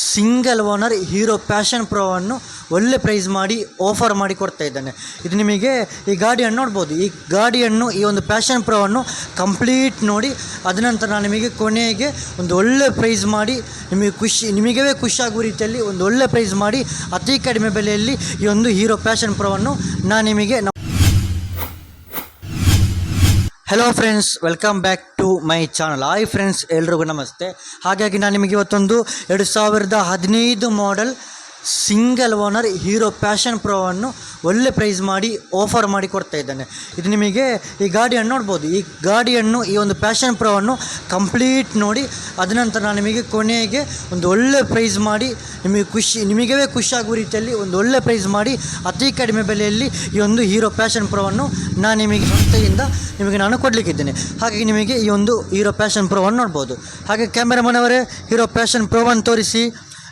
Single owner Hero passion ಪ್ರೋವನ್ನು ಒಳ್ಳೆ price ಮಾಡಿ ಆಫರ್ ಮಾಡಿ ಕೊಡ್ತಾ ಇದ್ದಾನೆ. ಇದು ನಿಮಗೆ ಈ ಗಾಡಿಯನ್ನು ನೋಡ್ಬೋದು. ಈ ಗಾಡಿಯನ್ನು ಈ ಒಂದು ಪ್ಯಾಷನ್ ಪ್ರೋವನ್ನು ಕಂಪ್ಲೀಟ್ ನೋಡಿ ಅದನಂತರ ನಾನು ನಿಮಗೆ ಕೊನೆಗೆ ಒಂದು ಒಳ್ಳೆ ಪ್ರೈಸ್ ಮಾಡಿ ನಿಮಗೇ ಖುಷಿ ಆಗುವ ರೀತಿಯಲ್ಲಿ ಒಂದು ಒಳ್ಳೆ ಪ್ರೈಸ್ ಮಾಡಿ ಅತಿ ಕಡಿಮೆ ಬೆಲೆಯಲ್ಲಿ ಈ ಒಂದು ಹೀರೋ ಪ್ಯಾಷನ್ ಪ್ರೋವನ್ನು ನಾನು ನಿಮಗೆ hello friends, welcome back to my channel. Hi friends, ಎಲ್ರಿಗೂ ನಮಸ್ತೆ. ಹಾಗಾಗಿ ನಾನು ನಿಮಗೆ ಇವತ್ತೊಂದು 2015 model single owner Hero passion ಪ್ರೋವನ್ನು ಒಳ್ಳೆ ಪ್ರೈಸ್ ಮಾಡಿ ಆಫರ್ ಮಾಡಿ ಕೊಡ್ತಾ ಇದ್ದಾನೆ. ಇದು ನಿಮಗೆ ಈ ಗಾಡಿಯನ್ನು ನೋಡ್ಬೋದು. ಈ ಗಾಡಿಯನ್ನು ಈ ಒಂದು ಪ್ಯಾಷನ್ ಪ್ರೋವನ್ನು ಕಂಪ್ಲೀಟ್ ನೋಡಿ ಅದನಂತರ ನಾನು ನಿಮಗೆ ಕೊನೆಗೆ ಒಂದು ಒಳ್ಳೆ ಪ್ರೈಸ್ ಮಾಡಿ ನಿಮಗೇ ಖುಷಿ ಆಗುವ ರೀತಿಯಲ್ಲಿ ಒಂದು ಒಳ್ಳೆ ಪ್ರೈಸ್ ಮಾಡಿ ಅತಿ ಕಡಿಮೆ ಬೆಲೆಯಲ್ಲಿ ಈ ಒಂದು ಹೀರೋ ಪ್ಯಾಷನ್ ಪ್ರೋವನ್ನು ನಾನು ನಿಮಗೆ ಸಂಸ್ಥೆಯಿಂದ ನಾನು ಕೊಡಲಿಕ್ಕಿದ್ದೇನೆ. ಹಾಗಾಗಿ ನಿಮಗೆ ಈ ಒಂದು ಹೀರೋ ಪ್ಯಾಷನ್ ಪ್ರೋವನ್ನು ನೋಡ್ಬೋದು. ಹಾಗೆ ಕ್ಯಾಮೆರಾಮನ್ ಹೀರೋ ಪ್ಯಾಷನ್ ಪ್ರೋವನ್ನು ತೋರಿಸಿ.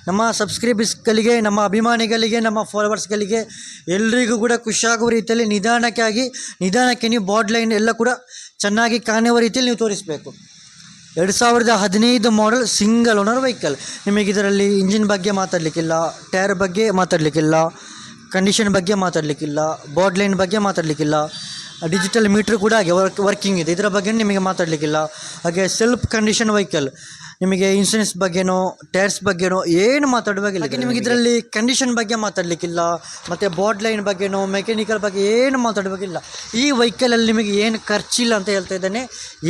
ನಮ್ಮ ಸಬ್ಸ್ಕ್ರೈಬರ್ಸ್ಗಳಿಗೆ, ನಮ್ಮ ಅಭಿಮಾನಿಗಳಿಗೆ, ನಮ್ಮ ಫಾಲೋವರ್ಸ್ಗಳಿಗೆ ಎಲ್ರಿಗೂ ಕೂಡ ಖುಷಿಯಾಗುವ ರೀತಿಯಲ್ಲಿ ನಿಧಾನಕ್ಕೆ ನೀವು ಬಾಡ್ ಲೈನ್ ಎಲ್ಲ ಕೂಡ ಚೆನ್ನಾಗಿ ಕಾಣುವ ರೀತಿಯಲ್ಲಿ ನೀವು ತೋರಿಸಬೇಕು. 2015 ಮಾಡೆಲ್ ಸಿಂಗಲ್ ಓನರ್ ವೆಹಿಕಲ್. ನಿಮಗೆ ಇದರಲ್ಲಿ ಇಂಜಿನ್ ಬಗ್ಗೆ ಮಾತಾಡಲಿಕ್ಕಿಲ್ಲ, ಟೈರ್ ಬಗ್ಗೆ ಮಾತಾಡಲಿಕ್ಕಿಲ್ಲ, ಕಂಡೀಷನ್ ಬಗ್ಗೆ ಮಾತಾಡಲಿಕ್ಕಿಲ್ಲ, ಬಾಡ್ ಲೈನ್ ಬಗ್ಗೆ ಮಾತಾಡಲಿಕ್ಕಿಲ್ಲ, ಡಿಜಿಟಲ್ ಮೀಟ್ರ್ ಕೂಡ ಹಾಗೆ ವರ್ಕಿಂಗ್ ಇದೆ, ಇದರ ಬಗ್ಗೆ ನಿಮಗೆ ಮಾತಾಡಲಿಕ್ಕಿಲ್ಲ. ಹಾಗೆ ಸೆಲ್ಫ್ ಕಂಡೀಷನ್ ವೆಹಿಕಲ್. ನಿಮಗೆ ಇನ್ಶೂರೆನ್ಸ್ ಬಗ್ಗೆನೋ ಟೈರ್ಸ್ ಬಗ್ಗೆನೋ ಏನು ಮಾತಾಡುವಾಗಿಲ್ಲ. ನಿಮಗೆ ಇದರಲ್ಲಿ ಕಂಡೀಷನ್ ಬಗ್ಗೆ ಮಾತಾಡಲಿಕ್ಕಿಲ್ಲ, ಮತ್ತು ಬಾಡ್ ಲೈನ್ ಬಗ್ಗೆನೋ ಮೆಕ್ಯಾನಿಕಲ್ ಬಗ್ಗೆ ಏನು ಮಾತಾಡುವಾಗಿಲ್ಲ. ಈ ವೆಹಿಕಲಲ್ಲಿ ನಿಮಗೆ ಏನು ಖರ್ಚಿಲ್ಲ ಅಂತ ಹೇಳ್ತಾ ಇದ್ದೇನೆ,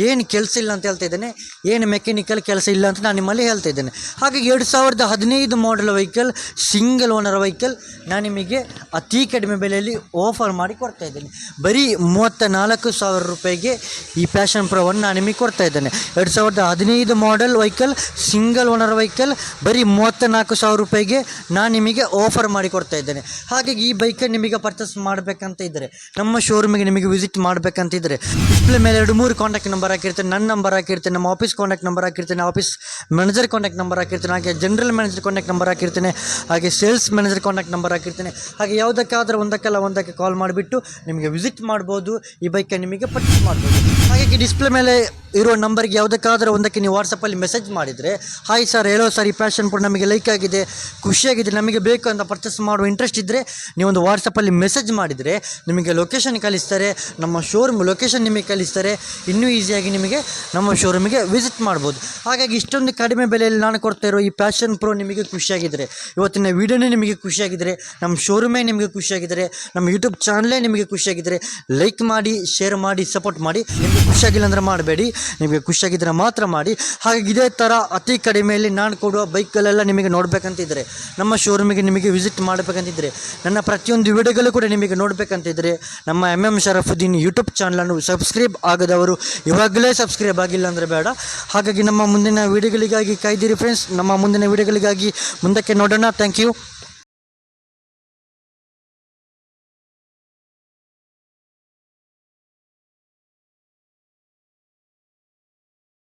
ಏನು ಕೆಲಸ ಇಲ್ಲ ಅಂತ ಹೇಳ್ತಾ ಇದ್ದೇನೆ, ಏನು ಮೆಕ್ಯಾನಿಕಲ್ ಕೆಲಸ ಇಲ್ಲ ಅಂತ ನಾನು ನಿಮ್ಮಲ್ಲಿ ಹೇಳ್ತಾ ಇದ್ದೇನೆ. ಹಾಗಾಗಿ 2015 model vehicle single owner vehicle ನಾನು ನಿಮಗೆ ಅತಿ ಕಡಿಮೆ ಬೆಲೆಯಲ್ಲಿ ಆಫರ್ ಮಾಡಿ ಕೊಡ್ತಾ ಇದ್ದೇನೆ. ಬರೀ 34,000 ರೂಪಾಯಿಗೆ ಈ ಪ್ಯಾಷನ್ ಪ್ರೋವನ್ನು ನಾನು ನಿಮಗೆ ಕೊಡ್ತಾ ಇದ್ದೇನೆ. 2015 model vehicle single owner vehicle ಬರೀ 34,000 ರೂಪಾಯಿಗೆ ನಾನು ನಿಮಗೆ ಆಫರ್ ಮಾಡಿ ಕೊಡ್ತಾ ಇದ್ದೇನೆ. ಹಾಗಾಗಿ ಈ ಬೈಕನ್ನು ನಿಮಗೆ ಪರ್ಚೇಸ್ ಮಾಡಬೇಕಂತ ಇದ್ದರೆ, ನಮ್ಮ ಶೋರೂಮಿಗೆ ನಿಮಗೆ ವಿಸಿಟ್ ಮಾಡಬೇಕಂತ ಇದ್ದರೆ, ಡಿಸ್ಪ್ಲೇ ಮೇಲೆ 2-3 ಕಾಂಟ್ಯಾಕ್ಟ್ ನಂಬರ್ ಹಾಕಿರ್ತೇನೆ, ನನ್ನ ನಂಬರ್ ಹಾಕಿರ್ತೇನೆ, ನಮ್ಮ ಆಫೀಸ್ ಕಾಂಟ್ಯಾಕ್ಟ್ ನಂಬರ್ ಹಾಕಿರ್ತೇನೆ, ಆಫೀಸ್ ಮ್ಯಾನೇಜರ್ ಕಾಂಟ್ಯಾಕ್ಟ್ ನಂಬರ್ ಹಾಕಿರ್ತೇನೆ, ಹಾಗೆ ಜನರಲ್ ಮ್ಯಾನೇಜರ್ ಕಾಂಟ್ಯಾಕ್ಟ್ ನಂಬರ್ ಹಾಕಿರ್ತೇನೆ, ಹಾಗೆ ಸೇಲ್ಸ್ ಮ್ಯಾನೇಜರ್ ಕಾಂಟ್ಯಾಕ್ಟ್ ನಂಬರ್ ಹಾಕಿರ್ತೇನೆ. ಹಾಗೆ ಯಾವುದಕ್ಕಾದರೂ ಒಂದಕ್ಕೆ ಕಾಲ್ ಮಾಡಿಬಿಟ್ಟು ನಿಮಗೆ ವಿಸಿಟ್ ಮಾಡ್ಬೋದು, ಈ ಬೈಕನ್ನು ನಿಮಗೆ ಪರ್ಚೇಸ್ ಮಾಡ್ಬೋದು. ಹಾಗಾಗಿ ಡಿಸ್ಪ್ಲೇ ಮೇಲೆ ಇರೋ ನಂಬರ್ಗೆ ಯಾವುದಕ್ಕಾದರೂ ಒಂದಕ್ಕೆ ನೀವು ವಾಟ್ಸಪ್ಪಲ್ಲಿ ಮೆಸೇಜ್ ಮಾಡಿದರೆ, ಹಾಯ್ ಸರ್, ಹೇಳೋ ಸರ್, ಈ ಪ್ಯಾಷನ್ ಪ್ರೋ ನಮಗೆ ಲೈಕ್ ಆಗಿದೆ, ಖುಷಿಯಾಗಿದೆ, ನಮಗೆ ಬೇಕು ಅಂತ ಪರ್ಚೇಸ್ ಮಾಡುವ ಇಂಟ್ರೆಸ್ಟ್ ಇದ್ದರೆ ನೀವೊಂದು ವಾಟ್ಸಪ್ಪಲ್ಲಿ ಮೆಸೇಜ್ ಮಾಡಿದರೆ ನಿಮಗೆ ಲೊಕೇಶನ್ ಕಳಿಸ್ತಾರೆ, ನಮ್ಮ ಶೋರೂಮ್ ಲೊಕೇಶನ್ ನಿಮಗೆ ಕಳಿಸ್ತಾರೆ. ಇನ್ನೂ ಈಸಿಯಾಗಿ ನಿಮಗೆ ನಮ್ಮ ಶೋರೂಮಿಗೆ ವಿಸಿಟ್ ಮಾಡ್ಬೋದು. ಹಾಗಾಗಿ ಇಷ್ಟೊಂದು ಕಡಿಮೆ ಬೆಲೆಯಲ್ಲಿ ನಾನು ಕೊಡ್ತಾ ಇರೋ ಈ ಪ್ಯಾಷನ್ ಪ್ರೋ ನಿಮಗೆ ಖುಷಿಯಾಗಿದ್ದರೆ, ಇವತ್ತಿನ ವೀಡಿಯೋನೇ ನಿಮಗೆ ಖುಷಿಯಾಗಿದ್ದರೆ, ನಮ್ಮ ಶೋರೂಮೇ ನಿಮಗೆ ಖುಷಿಯಾಗಿದ್ದರೆ, ನಮ್ಮ ಯೂಟ್ಯೂಬ್ ಚಾನಲೇ ನಿಮಗೆ ಖುಷಿಯಾಗಿದ್ದರೆ ಲೈಕ್ ಮಾಡಿ, ಶೇರ್ ಮಾಡಿ, ಸಪೋರ್ಟ್ ಮಾಡಿ. ನಿಮಗೆ ಖುಷಿಯಾಗಿಲ್ಲ ಅಂದರೆ ಮಾಡಬೇಡಿ, ನಿಮಗೆ ಖುಷಿಯಾಗಿದ್ದರೆ ಮಾತ್ರ ಮಾಡಿ. ಹಾಗಾಗಿ ಇದೇ ಥರ ಅತಿ ಕಡಿಮೆಯಲ್ಲಿ ನಾನು ಕೊಡುವ ಬೈಕ್ಗಳೆಲ್ಲ ನಿಮಗೆ ನೋಡಬೇಕಂತಿದ್ದರೆ, ನಮ್ಮ ಶೋರೂಮಿಗೆ ನಿಮಗೆ ವಿಸಿಟ್ ಮಾಡಬೇಕಂತಿದ್ದರೆ, ನನ್ನ ಪ್ರತಿಯೊಂದು ವಿಡಿಯೋಗಳು ಕೂಡ ನಿಮಗೆ ನೋಡಬೇಕಂತಿದ್ದರೆ, ನಮ್ಮ MM ಶರಫುದ್ದೀನ್ ಯೂಟ್ಯೂಬ್ ಚಾನಲನ್ನು ಸಬ್ಸ್ಕ್ರೈಬ್ ಆಗದವರು ಇವಾಗಲೇ ಸಬ್ಸ್ಕ್ರೈಬ್ ಆಗಿಲ್ಲ ಅಂದರೆ ಬೇಡ. ಹಾಗಾಗಿ ನಮ್ಮ ಮುಂದಿನ ವಿಡಿಯೋಗಳಿಗಾಗಿ ಕಾಯ್ದಿರಿ ಫ್ರೆಂಡ್ಸ್. ನಮ್ಮ ಮುಂದಿನ ವಿಡಿಯೋಗಳಿಗಾಗಿ ಮುಂದಕ್ಕೆ ನೋಡೋಣ. Thank you.